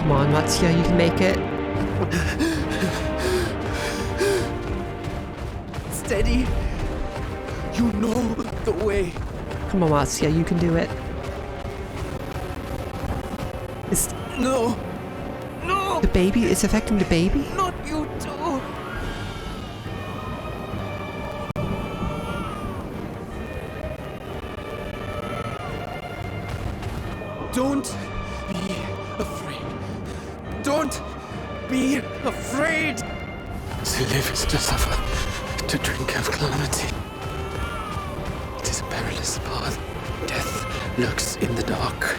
Come on, Matsuya, you can make it. Steady. You know the way. Come on, Matsuya, you can do it. It's No. No. the baby? It's affecting the baby? Not you too. Don't be afraid. Don't be afraid. To live is to suffer, to drink of calamity. It is a perilous path. Death lurks in the dark.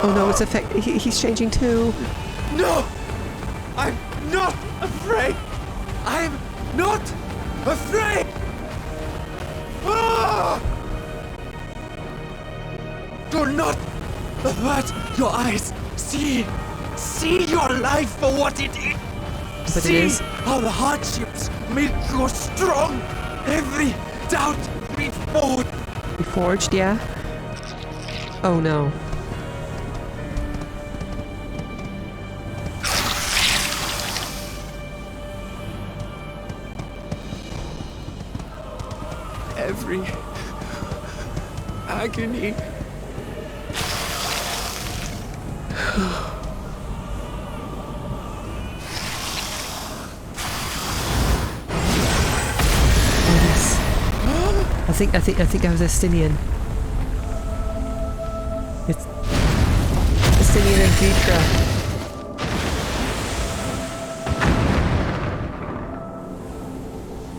Oh no, it's he's changing too. No! I'm not afraid! I'm not afraid! Ah! Do not avert your eyes. See your life for what it is. But See it is. how the hardships make you strong. Every doubt reforged. Reforged, yeah? Oh no. Every agony. I think I was Estinian. It's Estinian and Vitra.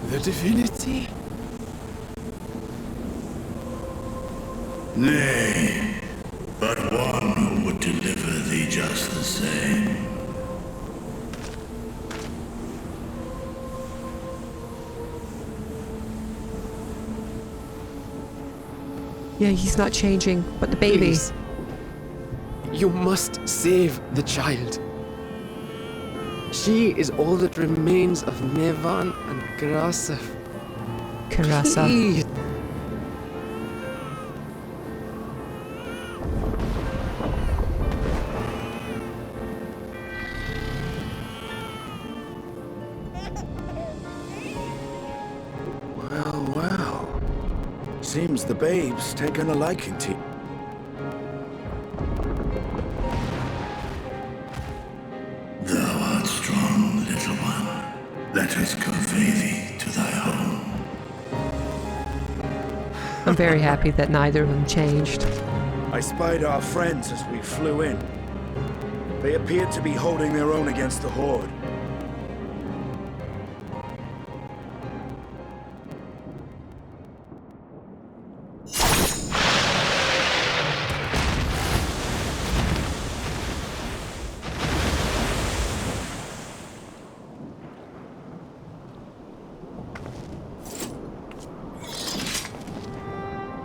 The divinity? Nay, but one who would deliver thee just the same. Yeah, he's not changing, but the baby. Please. You must save the child. She is all that remains of Nevan and Grasef. Karasa. Please. Well. Seems the babe's taken a liking to you. Thou art strong, little one. Let us convey thee to thy home. I'm very happy that neither of them changed. I spied our friends as we flew in. They appeared to be holding their own against the Horde.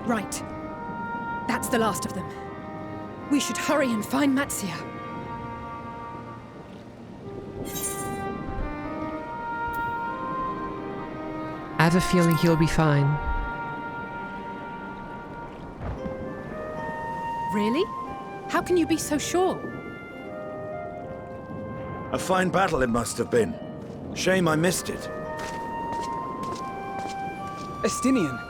Right. That's the last of them. We should hurry and find Matsuya. I have a feeling he'll be fine. Really? How can you be so sure? A fine battle it must have been. Shame I missed it. Estinian,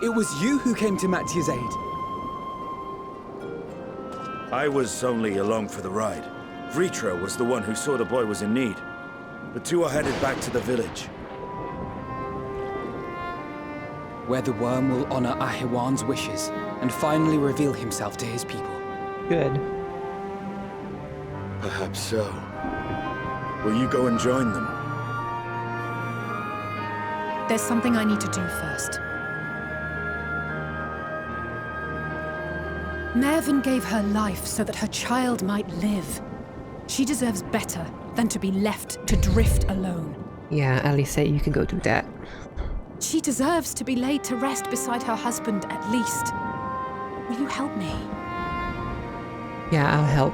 it was you who came to Matsuya's aid. I was only along for the ride. Vritra was the one who saw the boy was in need. The two are headed back to the village. Where the worm will honor Ahiwan's wishes and finally reveal himself to his people. Good. Perhaps so. Will you go and join them? There's something I need to do first. Mervyn gave her life so that her child might live. She deserves better than to be left to drift alone. Yeah, Alice, say you can go do that. She deserves to be laid to rest beside her husband at least. Will you help me? Yeah, I'll help.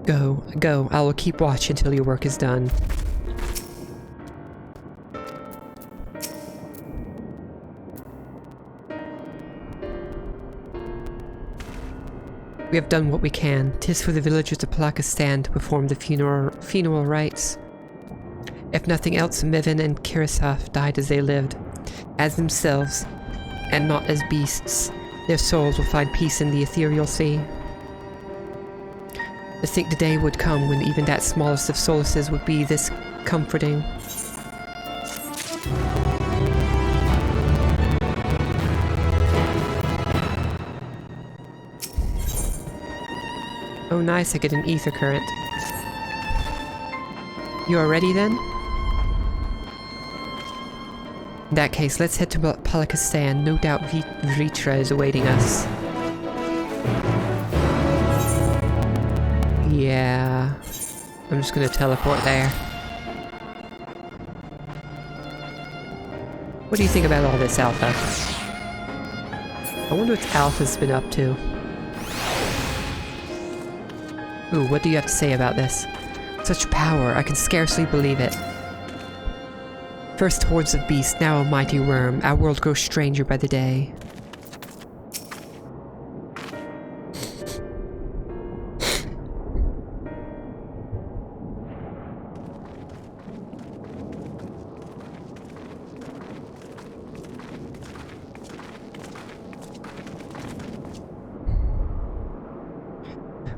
Go. I will keep watch until your work is done. We have done what we can. 'Tis for the villagers of Palakistan to perform the funeral rites. If nothing else, Mivin and Kirisaf died as they lived, as themselves, and not as beasts. Their souls will find peace in the ethereal sea. To think the day would come when even that smallest of solaces would be this comforting. Oh nice, I get an ether current. You are ready then? In that case, let's head to Palakistan. No doubt Vritra is awaiting us. Yeah. I'm just gonna teleport there. What do you think about all this, Alpha? I wonder what Alpha's been up to. Ooh, what do you have to say about this? Such power, I can scarcely believe it. First hordes of beasts, now a mighty worm. Our world grows stranger by the day.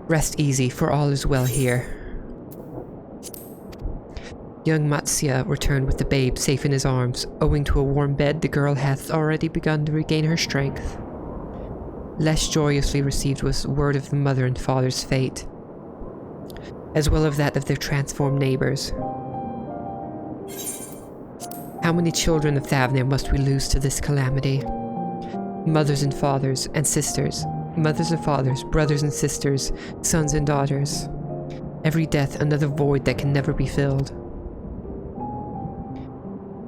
Rest easy, for all is well here. Young Matsya returned with the babe safe in his arms. Owing to a warm bed, the girl hath already begun to regain her strength. Less joyously received was word of the mother and father's fate, as well as that of their transformed neighbors. How many children of Thavnir must we lose to this calamity? Mothers and fathers and sisters. Mothers and fathers, brothers and sisters, sons and daughters. Every death another void that can never be filled.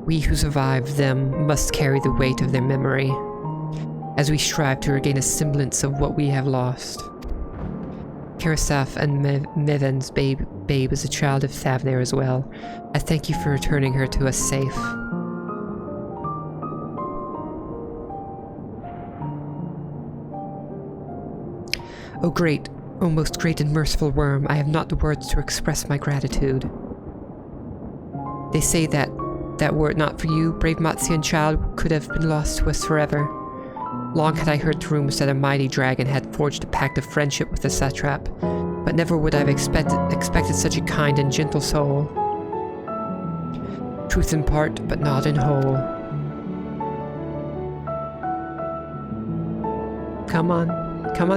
We who survived them must carry the weight of their memory, as we strive to regain a semblance of what we have lost. Kirisaf and Meven's babe is a child of Thavnir as well. I thank you for returning her to us safe. O great, O most great and merciful worm, I have not the words to express my gratitude. They say that were it not for you, brave Matsian child could have been lost to us forever. Long had I heard rumors that a mighty dragon had forged a pact of friendship with the satrap, but never would I have expected such a kind and gentle soul. Truth in part, but not in whole. Come on,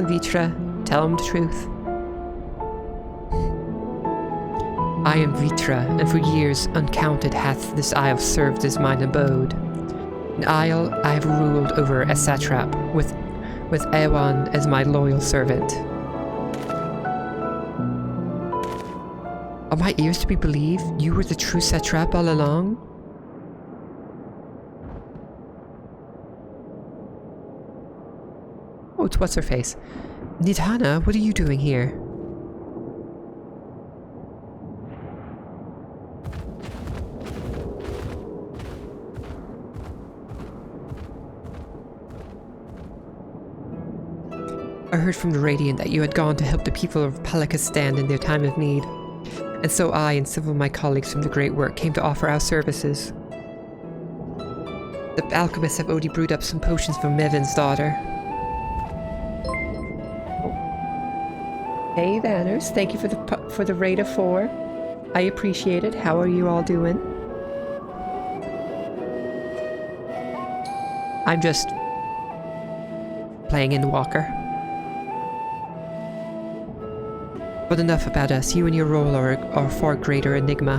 Vitra. Tell him the truth. I am Vitra, and for years uncounted hath this isle served as mine abode. An isle I have ruled over as satrap, with Ewan as my loyal servant. Are my ears to be believed? You were the true satrap all along? Oh, it's what's-her-face. Nidhana, what are you doing here? I heard from the Radiant that you had gone to help the people of Palakistan in their time of need, and so I and several of my colleagues from the Great Work came to offer our services. The alchemists have already brewed up some potions for Mevin's daughter. Hey Vanners, thank you for the raid of 4. I appreciate it. How are you all doing? I'm just playing Endwalker. But enough about us. You and your role are a far greater enigma.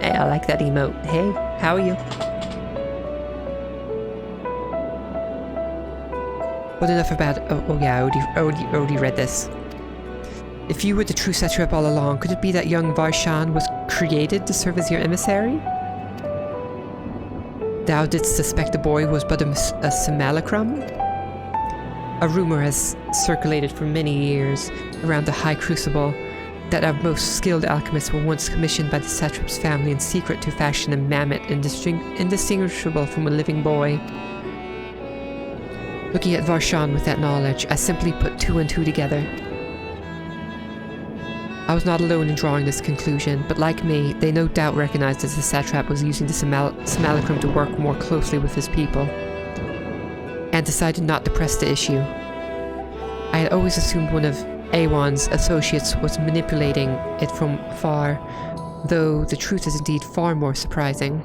Hey, I like that emote. Hey, how are you? But enough about... Oh yeah, I already read this. If you were the true satrap all along, could it be that young Varshan was created to serve as your emissary? Thou didst suspect the boy was but a simulacrum? A rumor has circulated for many years around the High Crucible that our most skilled alchemists were once commissioned by the satrap's family in secret to fashion a mammoth indistinguishable from a living boy. Looking at Varshan with that knowledge, I simply put two and two together. I was not alone in drawing this conclusion, but like me, they no doubt recognized that the satrap was using the simulacrum to work more closely with his people, and decided not to press the issue. I had always assumed one of Awan's associates was manipulating it from afar, though the truth is indeed far more surprising.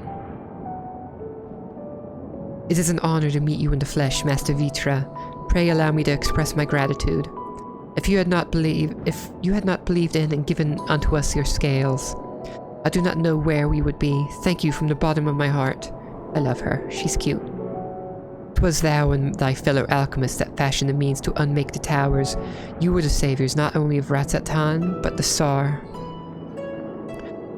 It is an honor to meet you in the flesh, Master Vitra. Pray allow me to express my gratitude. If you had not believed in and given unto us your scales, I do not know where we would be. Thank you from the bottom of my heart. I love her. She's cute. 'Twas thou and thy fellow alchemists that fashioned the means to unmake the towers. You were the saviors not only of Ratzatan, but the star.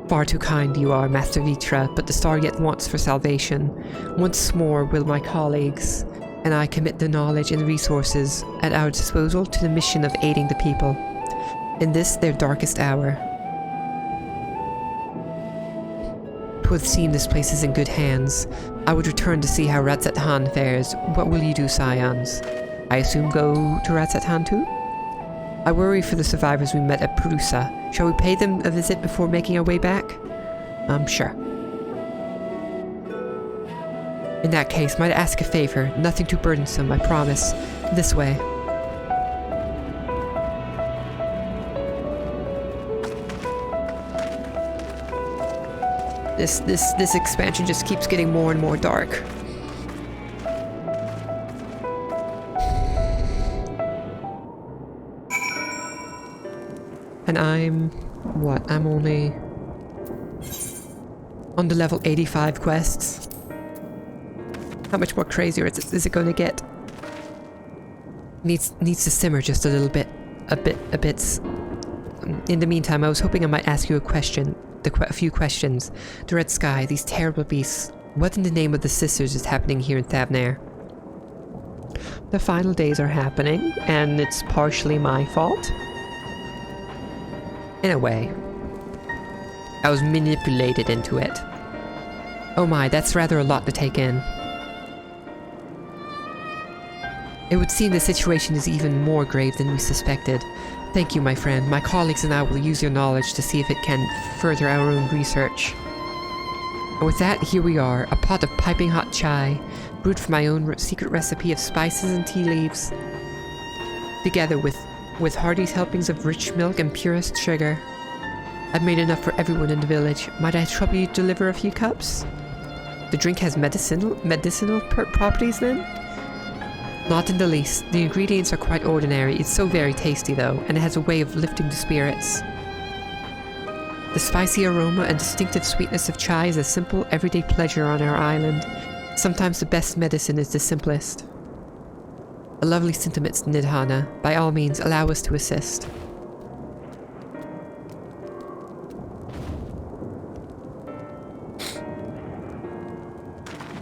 Far too kind you are, Master Vitra, but the star yet wants for salvation. Once more will my colleagues and I commit the knowledge and resources at our disposal to the mission of aiding the people in this their darkest hour. 'Twould seem this place is in good hands. I would return to see how Ratzatan fares. What will you do, Scions? I assume go to Ratzatan too? I worry for the survivors we met at Prusa. Shall we pay them a visit before making our way back? Sure. In that case, might I ask a favor? Nothing too burdensome, I promise. This way. This expansion just keeps getting more and more dark. And I'm only on the level 85 quests. How much more crazier is it going to get? Needs to simmer just a little bit, a bit. In the meantime, I was hoping I might ask you a few questions. The Red Sky, these terrible beasts. What in the name of the sisters is happening here in Thavnair? The final days are happening, and it's partially my fault. In a way. I was manipulated into it. Oh my, that's rather a lot to take in. It would seem the situation is even more grave than we suspected. Thank you, my friend. My colleagues and I will use your knowledge to see if it can further our own research. And with that, here we are, a pot of piping hot chai, brewed from my own secret recipe of spices and tea leaves, together with hearty helpings of rich milk and purest sugar. I've made enough for everyone in the village. Might I trouble you to deliver a few cups? The drink has medicinal properties then? Not in the least. The ingredients are quite ordinary. It's so very tasty though, and it has a way of lifting the spirits. The spicy aroma and distinctive sweetness of chai is a simple, everyday pleasure on our island. Sometimes the best medicine is the simplest. A lovely sentiment, Nidhana. By all means, allow us to assist.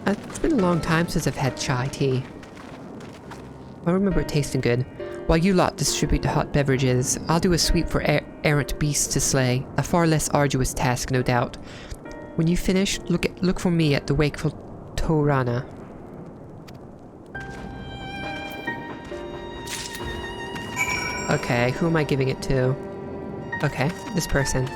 It's been a long time since I've had chai tea. I remember it tasting good. While you lot distribute the hot beverages, I'll do a sweep for errant beasts to slay. A far less arduous task, no doubt. When you finish, look for me at the wakeful Torana. Okay, who am I giving it to? Okay, this person.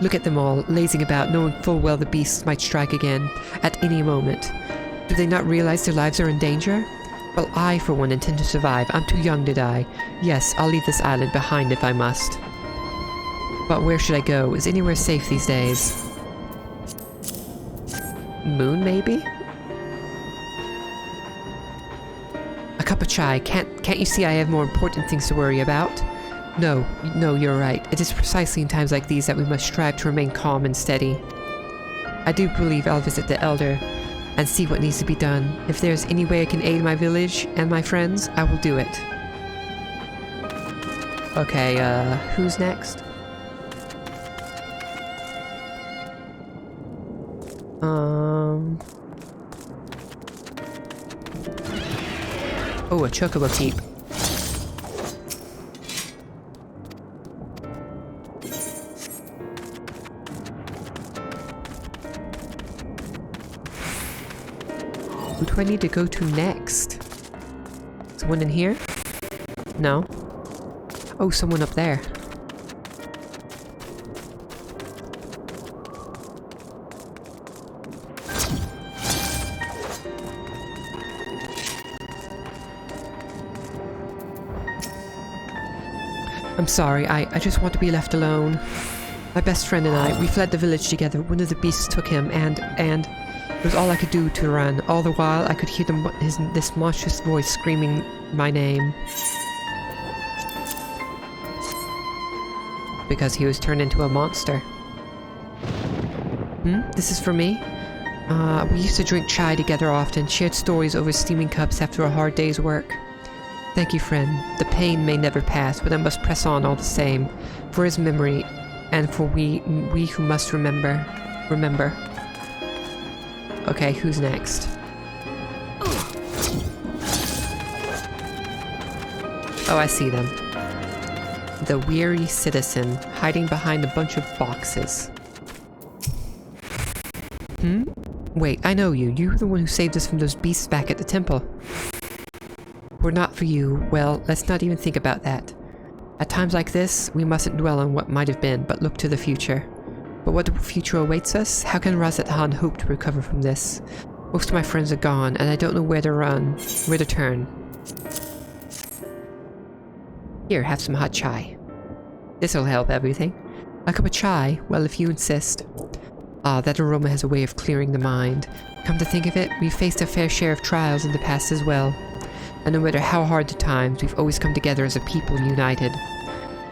Look at them all, lazing about, knowing full well the beasts might strike again, at any moment. Do they not realize their lives are in danger? Well, I, for one, intend to survive. I'm too young to die. Yes, I'll leave this island behind if I must. But where should I go? Is anywhere safe these days? Moon, maybe? A cup of chai. Can't you see I have more important things to worry about? No, you're right. It is precisely in times like these that we must strive to remain calm and steady. I do believe I'll visit the Elder and see what needs to be done. If there's any way I can aid my village and my friends, I will do it. Okay, who's next? Oh, a chocobo keep. Who do I need to go to next? Someone in here? No. Oh, someone up there. I'm sorry, I just want to be left alone. My best friend and I, we fled the village together. One of the beasts took him, and it was all I could do to run. All the while, I could hear this monstrous voice screaming my name. Because he was turned into a monster. This is for me? We used to drink chai together often, shared stories over steaming cups after a hard day's work. Thank you, friend. The pain may never pass, but I must press on all the same. For his memory, and for we who must remember. Okay, who's next? Oh, I see them. The weary citizen, hiding behind a bunch of boxes. Wait, I know you. You're the one who saved us from those beasts back at the temple. Were not for you, well, let's not even think about that. At times like this, we mustn't dwell on what might have been, but look to the future. But what the future awaits us? How can Razat Han hope to recover from this? Most of my friends are gone, and I don't know where to turn. Here, have some hot chai. This'll help everything. A cup of chai? Well, if you insist. Ah, that aroma has a way of clearing the mind. Come to think of it, we've faced a fair share of trials in the past as well. And no matter how hard the times, we've always come together as a people united.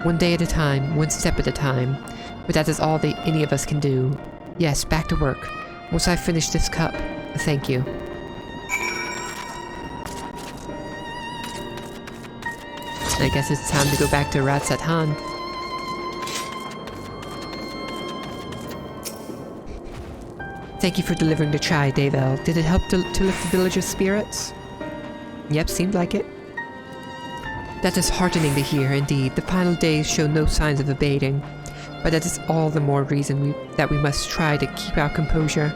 One day at a time, one step at a time. But that is all any of us can do. Yes, back to work. Once I've finished this cup, thank you. I guess it's time to go back to Razat Han. Thank you for delivering the chai, Davel. Did it help to lift the villagers' spirits? Yep, seemed like it. That is heartening to hear, indeed. The final days show no signs of abating. But that is all the more reason that we must try to keep our composure.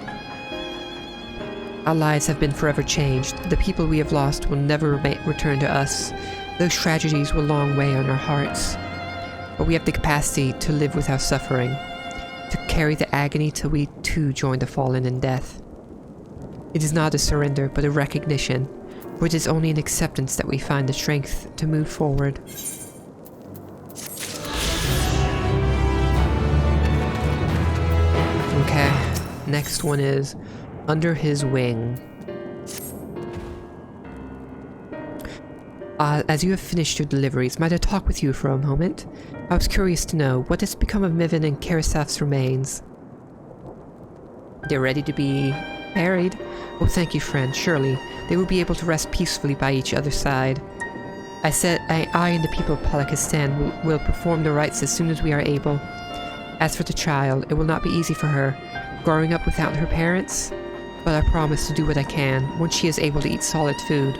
Our lives have been forever changed. The people we have lost will never return to us. Those tragedies will long weigh on our hearts. But we have the capacity to live with our suffering. To carry the agony till we too join the fallen in death. It is not a surrender, but a recognition. For it is only in acceptance that we find the strength to move forward. Okay, next one is Under His Wing. As you have finished your deliveries, might I talk with you for a moment? I was curious to know, what has become of Mivan and Karasaf's remains? They're ready to be buried. Oh, thank you, friend. Surely, they will be able to rest peacefully by each other's side. I said I and the people of Palakistan will perform the rites as soon as we are able. As for the child, it will not be easy for her, growing up without her parents, but I promise to do what I can once she is able to eat solid food.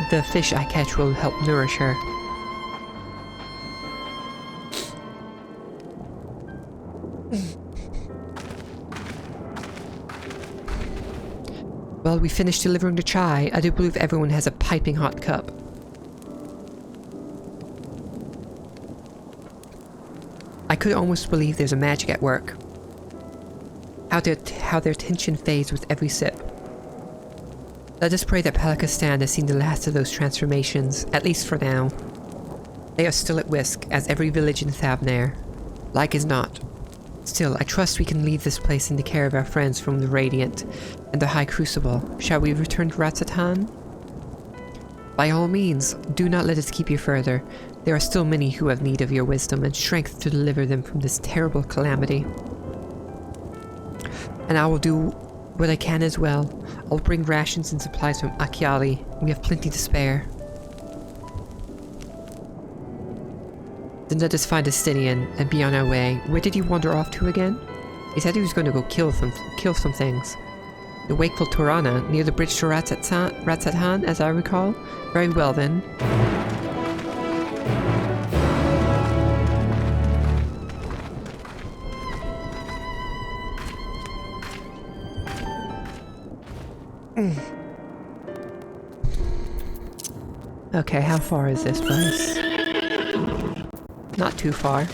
The fish I catch will help nourish her. Well, we finished delivering the chai. I do believe everyone has a piping hot cup. I could almost believe there's a magic at work. How their tension fades with every sip. Let us pray that Palakistan has seen the last of those transformations, at least for now. They are still at risk, as every village in Thabnair. Like as not. Still, I trust we can leave this place in the care of our friends from the Radiant and the High Crucible. Shall we return to Razat Han? By all means, do not let us keep you further. There are still many who have need of your wisdom and strength to deliver them from this terrible calamity. And I will do what I can as well. I'll bring rations and supplies from Akyali. We have plenty to spare. Then let us find a Stydian and be on our way. Where did he wander off to again? He said he was going to go kill some things. The wakeful Torana, near the bridge to Ratsathan, as I recall. Very well then. Okay, how far is this place? Not too far.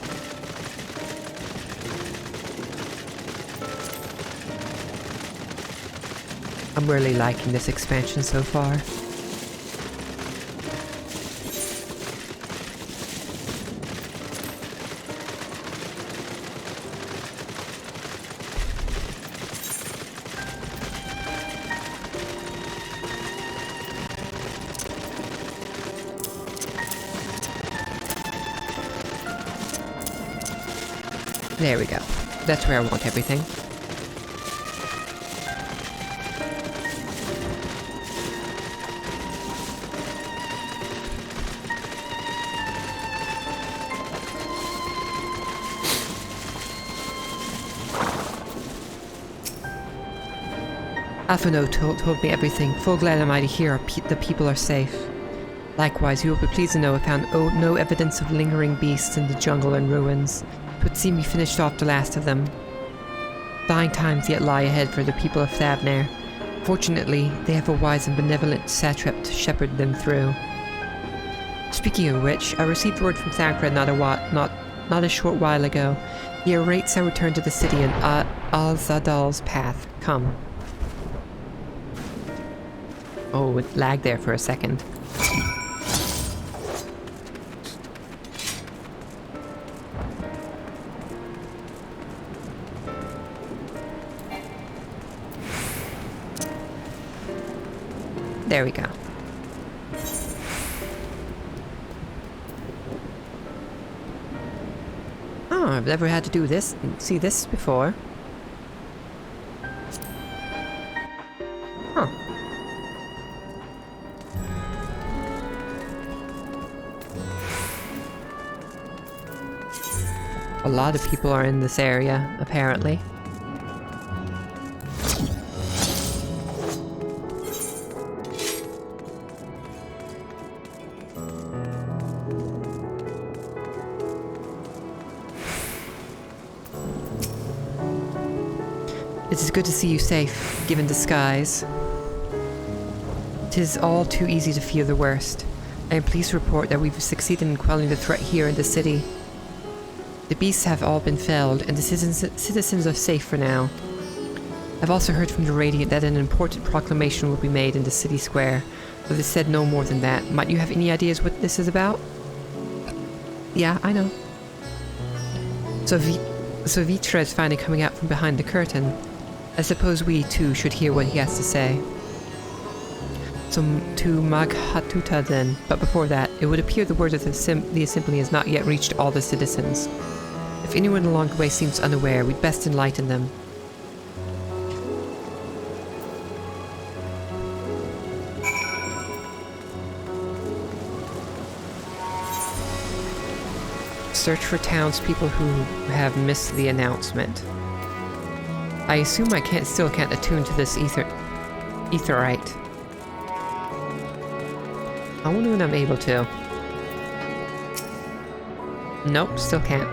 I'm really liking this expansion so far. There we go. That's where I want everything. Alphino told me everything. Full glad am I to hear the people are safe. Likewise, you will be pleased to know I found no evidence of lingering beasts in the jungle and ruins. It would seem we finished off the last of them. Dying times yet lie ahead for the people of Thavnair. Fortunately, they have a wise and benevolent satrap to shepherd them through. Speaking of which, I received word from Thancred not a short while ago. He awaits our return to the city in Al-Zadal's path. Come. Oh, it lagged there for a second. There we go. Oh, I've never had to do this, see this before. Huh. A lot of people are in this area, apparently. It is good to see you safe, given disguise. 'Tis all too easy to fear the worst. I am pleased to report that we've succeeded in quelling the threat here in the city. The beasts have all been felled, and the citizens are safe for now. I've also heard from the Radiant that an important proclamation will be made in the city square, though they said no more than that. Might you have any ideas what this is about? Yeah, I know. So Vitra is finally coming out from behind the curtain. I suppose we, too, should hear what he has to say. So, to Maghatuta then, but before that, it would appear the word of the assembly has not yet reached all the citizens. If anyone along the way seems unaware, we'd best enlighten them. Search for townspeople who have missed the announcement. I assume I still can't attune to this etherite. I wonder when I'm able to. Nope, still can't.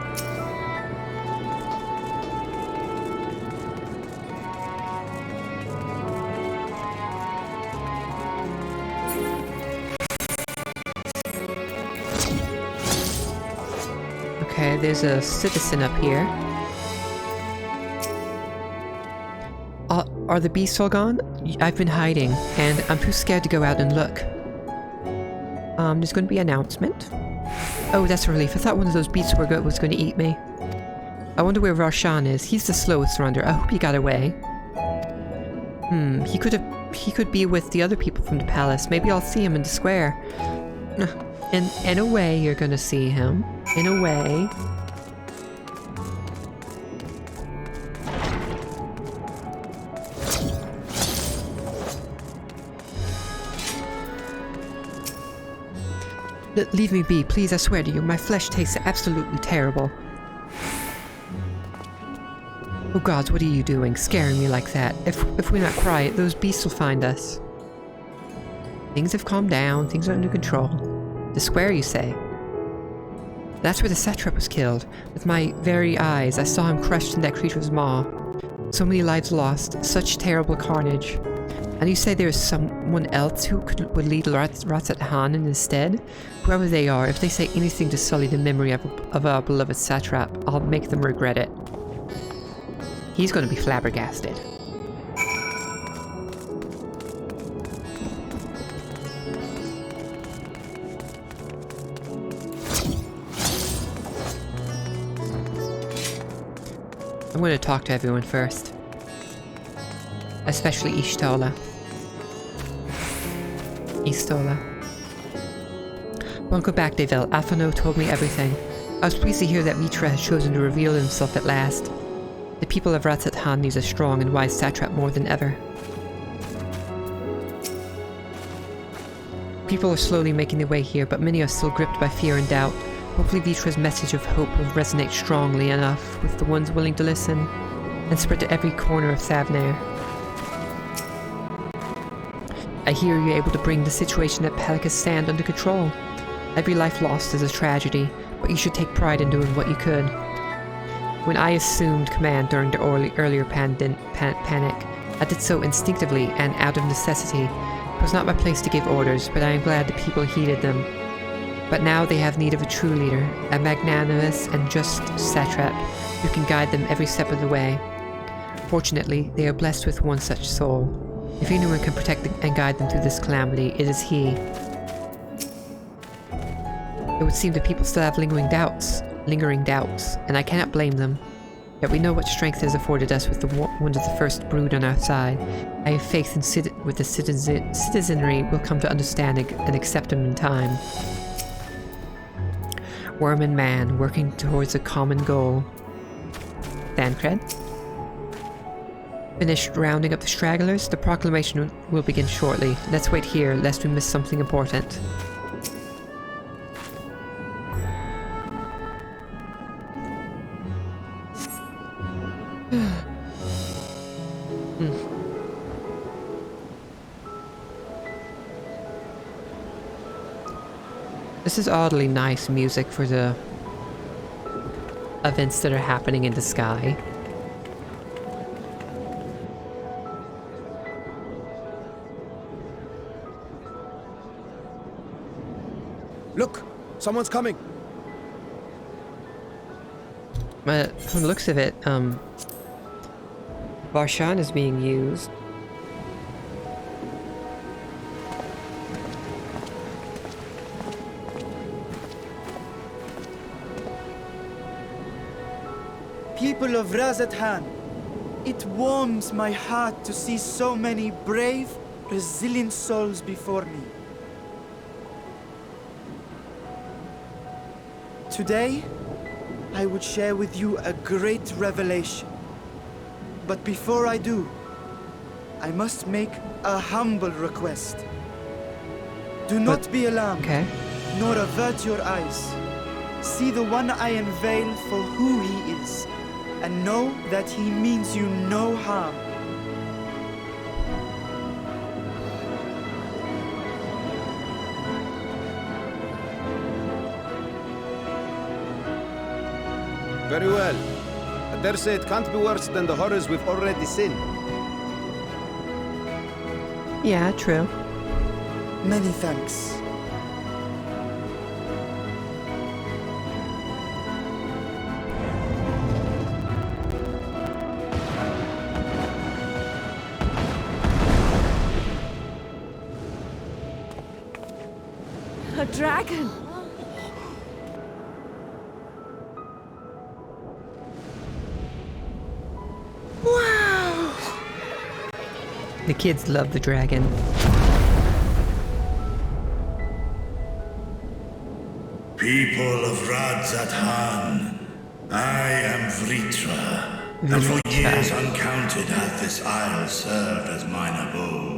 Okay, there's a citizen up here. Are the beasts all gone? I've been hiding, and I'm too scared to go out and look. There's going to be an announcement. Oh, that's a relief. I thought one of those beasts was going to eat me. I wonder where Roshan is. He's the slowest runner. I hope he got away. He could be with the other people from the palace. Maybe I'll see him in the square. In a way, you're going to see him. In a way. Leave me be, please, I swear to you. My flesh tastes absolutely terrible. Oh gods, what are you doing? Scaring me like that. If we're not quiet, those beasts will find us. Things have calmed down, things are under control. The square, you say? That's where the satrap was killed. With my very eyes, I saw him crushed in that creature's maw. So many lives lost, such terrible carnage. And you say there is someone else who would lead Ratzat Han instead? Whoever they are, if they say anything to sully the memory of our beloved satrap, I'll make them regret it. He's going to be flabbergasted. I'm going to talk to everyone first. Especially Ishtola. Welcome back, Devel. Aphano told me everything. I was pleased to hear that Mitra has chosen to reveal himself at last. The people of Ratzat Han needs a strong and wise satrap more than ever. People are slowly making their way here, but many are still gripped by fear and doubt. Hopefully Vitra's message of hope will resonate strongly enough with the ones willing to listen, and spread to every corner of Thavnair. I hear you're able to bring the situation at Pelikas Stand under control. Every life lost is a tragedy, but you should take pride in doing what you could. When I assumed command during the earlier panic, I did so instinctively and out of necessity. It was not my place to give orders, but I am glad the people heeded them. But now they have need of a true leader, a magnanimous and just satrap who can guide them every step of the way. Fortunately, they are blessed with one such soul. If anyone can protect and guide them through this calamity, it is he. It would seem that people still have lingering doubts, and I cannot blame them. Yet we know what strength has afforded us with one of the first brood on our side. I have faith in with the citizenry will come to understand and accept him in time. Worm and man, working towards a common goal. Thancred? Finished rounding up the stragglers? The proclamation will begin shortly. Let's wait here, lest we miss something important. This is oddly nice music for the events that are happening in the sky. Look! Someone's coming! From the looks of it, Varshan is being used. People of Ratzat Han, it warms my heart to see so many brave, resilient souls before me. Today, I would share with you a great revelation. But before I do, I must make a humble request. Do not be alarmed, nor avert your eyes. See the one I unveil for who he is, and know that he means you no harm. Very well. I dare say it can't be worse than the horrors we've already seen. Yeah, true. Many thanks. A dragon! Wow! The kids love the dragon. People of Ratzat Han, I am Vritra, and for years uncounted hath this isle served as mine abode.